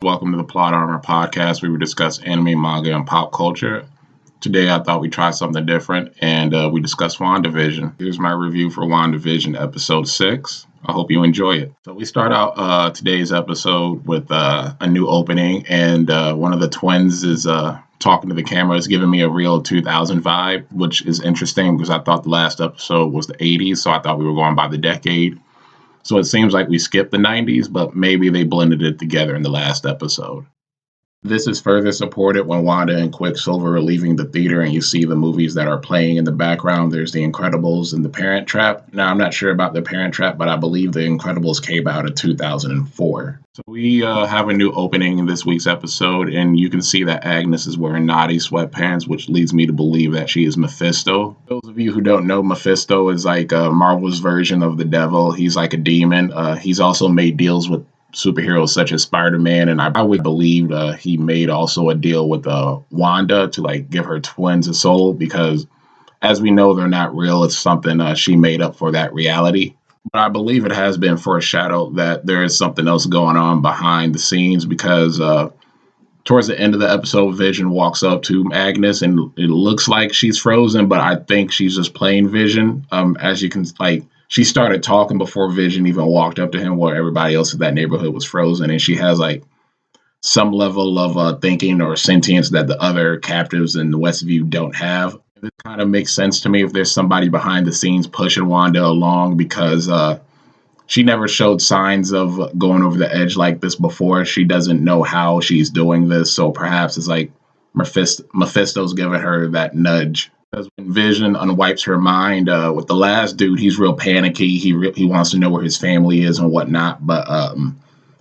Welcome to the Plot Armor Podcast, where we discuss anime, manga, and pop culture. Today, I thought we'd try something different, and we discuss WandaVision. Here's my review for WandaVision Episode 6. I hope you enjoy it. So we start out today's episode with a new opening, and one of the twins is talking to the camera. It's giving me a real 2000 vibe, which is interesting because I thought the last episode was the 80s, so I thought we were going by the decade. So it seems like we skipped the 90s, but maybe they blended it together in the last episode. This is further supported when Wanda and Quicksilver are leaving the theater and you see the movies that are playing in the background. There's The Incredibles and The Parent Trap. Now, I'm not sure about The Parent Trap, but I believe The Incredibles came out in 2004. So we have a new opening in this week's episode, and you can see that Agnes is wearing naughty sweatpants, which leads me to believe that she is Mephisto. Those of you who don't know, Mephisto is like Marvel's version of the devil. He's like a demon. He's also made deals with superheroes such as Spider-Man, and I would believe he made also a deal with Wanda to give her twins a soul, because as we know, they're not real. It's something she made up for that reality. But I believe it has been foreshadowed that there is something else going on behind the scenes, because towards the end of the episode, Vision walks up to Agnes and it looks like she's frozen, but I think she's just playing Vision. As you can she started talking before Vision even walked up to him, while everybody else in that neighborhood was frozen. And she has some level of thinking or sentience that the other captives in the Westview don't have. This kind of makes sense to me if there's somebody behind the scenes pushing Wanda along, because she never showed signs of going over the edge like this before. She doesn't know how she's doing this. So perhaps it's like Mephisto's giving her that nudge. Because when Vision unwipes her mind with the last dude, he's real panicky. He wants to know where his family is and whatnot. But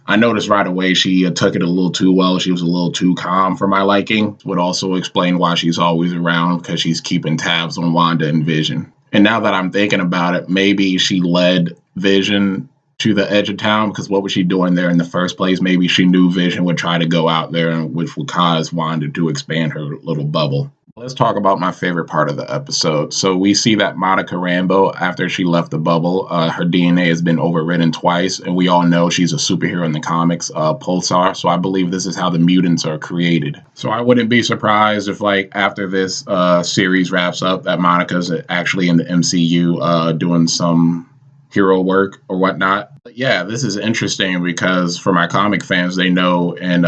I noticed right away she took it a little too well. She was a little too calm for my liking. Would also explain why she's always around, because she's keeping tabs on Wanda and Vision. And now that I'm thinking about it, maybe she led Vision to the edge of town, because what was she doing there in the first place? Maybe she knew Vision would try to go out there, which would cause Wanda to expand her little bubble. Let's talk about my favorite part of the episode. So we see that Monica Rambeau, after she left the bubble, her DNA has been overridden twice, and we all know she's a superhero in the comics, Pulsar. So I believe this is how the mutants are created. So I wouldn't be surprised if, after this series wraps up, that Monica's actually in the MCU doing some hero work or whatnot. But yeah, this is interesting because for my comic fans, they know in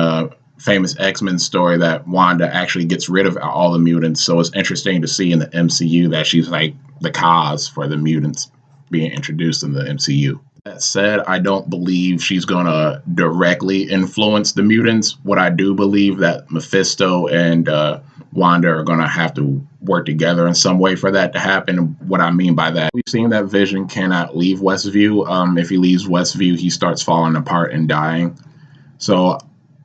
famous X-Men story that Wanda actually gets rid of all the mutants. So it's interesting to see in the MCU that she's the cause for the mutants being introduced in the MCU. That said, I don't believe she's going to directly influence the mutants. What I do believe that Mephisto and Wanda are going to have to work together in some way for that to happen. What I mean by that, we've seen that Vision cannot leave Westview. If he leaves Westview, he starts falling apart and dying. So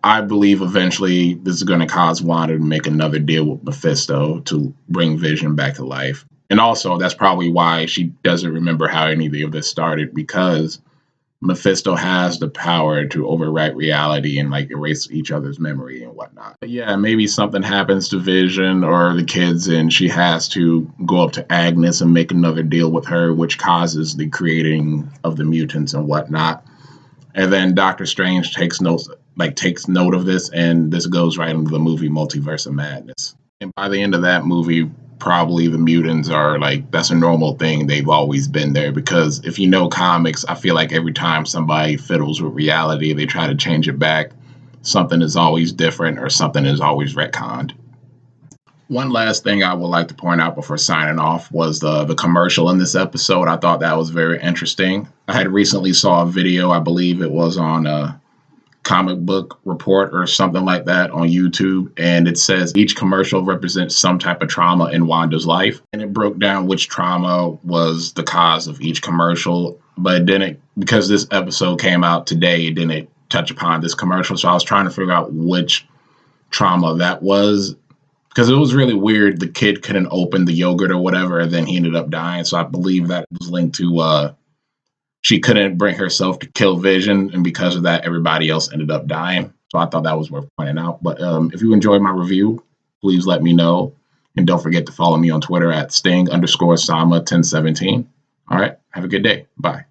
I believe eventually this is going to cause Wanda to make another deal with Mephisto to bring Vision back to life. And also, that's probably why she doesn't remember how any of this started, because Mephisto has the power to overwrite reality and erase each other's memory and whatnot. But yeah, maybe something happens to Vision or the kids and she has to go up to Agnes and make another deal with her, which causes the creating of the mutants and whatnot. And then Doctor Strange takes note of this, and this goes right into the movie Multiverse of Madness. And by the end of that movie, probably the mutants are that's a normal thing. They've always been there, because if you know comics, I feel like every time somebody fiddles with reality, they try to change it back. Something is always different, or something is always retconned. One last thing I would like to point out before signing off was the commercial in this episode. I thought that was very interesting. I had recently saw a video, I believe it was on Comic Book Report or something like that on YouTube, and it says each commercial represents some type of trauma in Wanda's life, and it broke down which trauma was the cause of each commercial. But it didn't, because this episode came out today, it didn't touch upon this commercial, so I was trying to figure out which trauma that was, because it was really weird. The kid couldn't open the yogurt or whatever, and then he ended up dying. So I believe that was linked to she couldn't bring herself to kill Vision, and because of that, everybody else ended up dying. So I thought that was worth pointing out. But if you enjoyed my review, please let me know. And don't forget to follow me on Twitter at Sting_Sama1017. All right. Have a good day. Bye.